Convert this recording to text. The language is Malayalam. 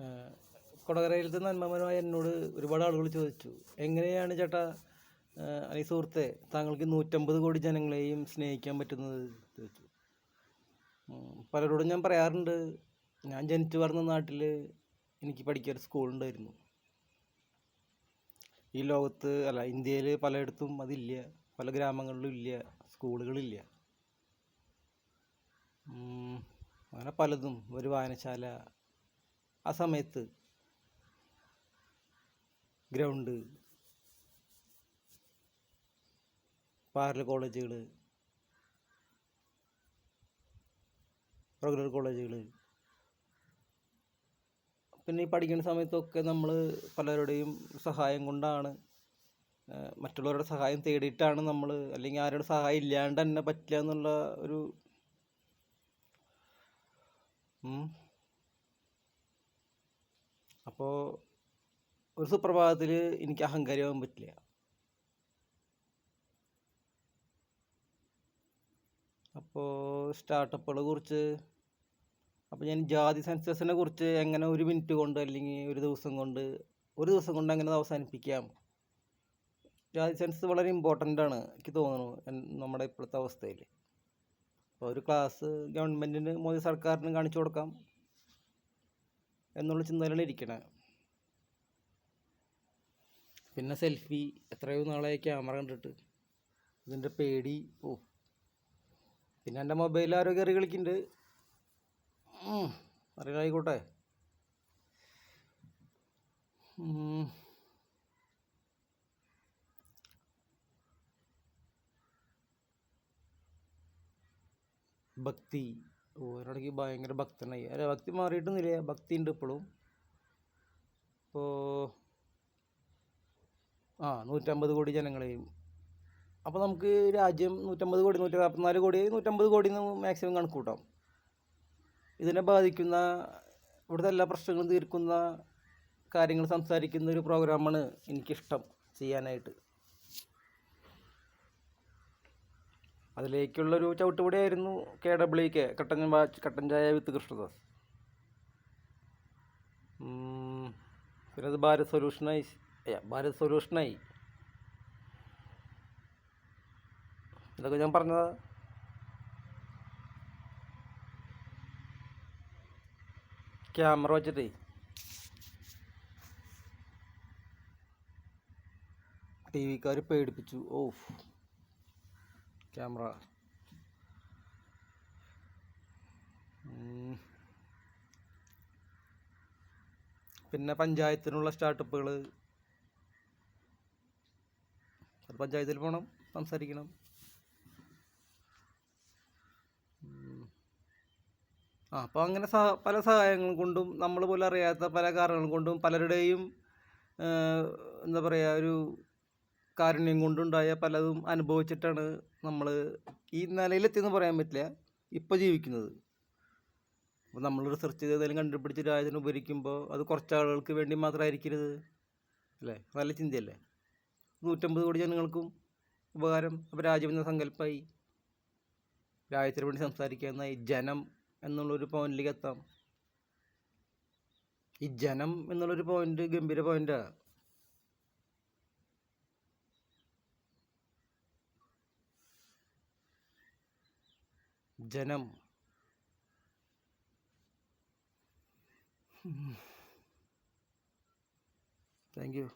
ഏഹ് കൊടകരയിലത്തെ നന്മമരമായ എന്നോട് ഒരുപാട് ആളുകൾ ചോദിച്ചു, എങ്ങനെയാണ് ചേട്ടാ അല്ലെങ്കിൽ സുഹൃത്തെ താങ്കൾക്ക് 150 കോടി ജനങ്ങളെയും സ്നേഹിക്കാൻ പറ്റുന്നത് ചോദിച്ചു. പലരോടും ഞാൻ പറയാറുണ്ട്, ഞാൻ ജനിച്ചു വളർന്ന നാട്ടിൽ എനിക്ക് പഠിക്കാൻ ഒരു സ്കൂളുണ്ടായിരുന്നു. ഈ ലോകത്ത് അല്ല, ഇന്ത്യയിൽ പലയിടത്തും അതില്ല, പല ഗ്രാമങ്ങളിലും ഇല്ല, സ്കൂളുകളില്ല. അങ്ങനെ പലതും, ഒരു വായനശാല, ആ സമയത്ത് ഗ്രൗണ്ട്, പാരൽ കോളേജുകൾ, റെഗുലർ കോളേജുകൾ, പിന്നെ ഈ പഠിക്കുന്ന സമയത്തൊക്കെ നമ്മൾ പലരുടെയും സഹായം കൊണ്ടാണ്, മറ്റുള്ളവരുടെ സഹായം തേടിയിട്ടാണ് നമ്മൾ, അല്ലെങ്കിൽ ആരുടെ സഹായം ഇല്ലാണ്ട് തന്നെ പറ്റില്ല എന്നുള്ള ഒരു അപ്പോൾ ഒരു സുപ്രഭാതത്തിൽ എനിക്ക് അഹങ്കാരിയാവാൻ പറ്റില്ല. അപ്പോൾ സ്റ്റാർട്ടപ്പുകളെ കുറിച്ച്, അപ്പോൾ ഞാൻ ജാതി സെൻസസിനെ കുറിച്ച് എങ്ങനെ 1 മിനിറ്റ് കൊണ്ട് അല്ലെങ്കിൽ ഒരു ദിവസം കൊണ്ട് എങ്ങനെ അത് അവസാനിപ്പിക്കാം. ജാതി സെൻസസ് വളരെ ഇമ്പോർട്ടൻ്റ് ആണ് എനിക്ക് തോന്നുന്നു നമ്മുടെ ഇപ്പോഴത്തെ അവസ്ഥയിൽ. അപ്പോൾ ഒരു ക്ലാസ് ഗവൺമെൻറ്റിന്, മോദി സർക്കാരിന് കാണിച്ചു കൊടുക്കാം എന്നുള്ള ചിന്തയിലാണ് ഇരിക്കണേ. പിന്നെ സെൽഫി, എത്രയോ നാളായി ക്യാമറ കണ്ടിട്ട് ഇതിൻ്റെ പേടി. പിന്നെ എൻ്റെ മൊബൈൽ ആരോ കയറി കളിക്കുന്നുണ്ട്. അറിയാനായിക്കോട്ടെ. ഭക്തി, ഒരിടയ്ക്ക് ഭയങ്കര ഭക്തനായി. അല്ല, ഭക്തി മാറിയിട്ടൊന്നുമില്ല, ഭക്തി ഉണ്ട് ഇപ്പോഴും. ഇപ്പോൾ 150 കോടി ജനങ്ങളെയും, അപ്പോൾ നമുക്ക് രാജ്യം 150 കോടി, 144 കോടി, 150 കോടി എന്ന് മാക്സിമം കണക്ക് കൂട്ടാം. ഇതിനെ ബാധിക്കുന്ന, ഇവിടുത്തെ എല്ലാ പ്രശ്നങ്ങളും തീർക്കുന്ന കാര്യങ്ങൾ സംസാരിക്കുന്ന ഒരു പ്രോഗ്രാമാണ് എനിക്കിഷ്ടം ചെയ്യാനായിട്ട്. അതിലേക്കുള്ളൊരു ചവിട്ടുപടിയായിരുന്നു KWK, കട്ടൻ ചായ വിത്ത് കൃഷ്ണദാസ്. പിന്നെ അത് ഭാരത് സൊല്യൂഷനായി. ഇതൊക്കെ ഞാൻ പറഞ്ഞതാ. ക്യാമറ വെച്ചിട്ടേ TV-ക്കാർ പേടിപ്പിച്ചു. ക്യാമറ. പിന്നെ പഞ്ചായത്തിനുള്ള സ്റ്റാർട്ടപ്പുകൾ, പഞ്ചായത്തിൽ പോകണം, സംസാരിക്കണം. അപ്പോൾ അങ്ങനെ പല സഹായങ്ങൾ കൊണ്ടും, നമ്മൾ പോലും അറിയാത്ത പല കാരണങ്ങൾ കൊണ്ടും, പലരുടെയും എന്താ പറയുക, ഒരു കാരുണ്യം കൊണ്ടുണ്ടായ പലതും അനുഭവിച്ചിട്ടാണ് നമ്മൾ ഈ നിലയിലെത്തിയെന്ന് പറയാൻ പറ്റില്ല, ഇപ്പോൾ ജീവിക്കുന്നത്. അപ്പോൾ നമ്മൾ റിസർച്ച് ചെയ്ത് ഏതെങ്കിലും കണ്ടുപിടിച്ച് രാജ്യത്തിന് ഉപകരിക്കുമ്പോൾ അത് കുറച്ച് ആളുകൾക്ക് വേണ്ടി മാത്രമായിരിക്കരുത്, അല്ലേ? നല്ല ചിന്തയല്ലേ? 150 കോടി ജനങ്ങൾക്കും ഉപകാരം. അപ്പോൾ രാജ്യം എന്ന സങ്കല്പമായി, രാജ്യത്തിന് വേണ്ടി സംസാരിക്കാനായി. ജനം എന്നുള്ളൊരു പോയിന്റിലേക്ക് എത്താം. ഈ ജനം എന്നുള്ളൊരു പോയിന്റ് ഗംഭീര പോയിന്റാണ്. ജനം. Thank you.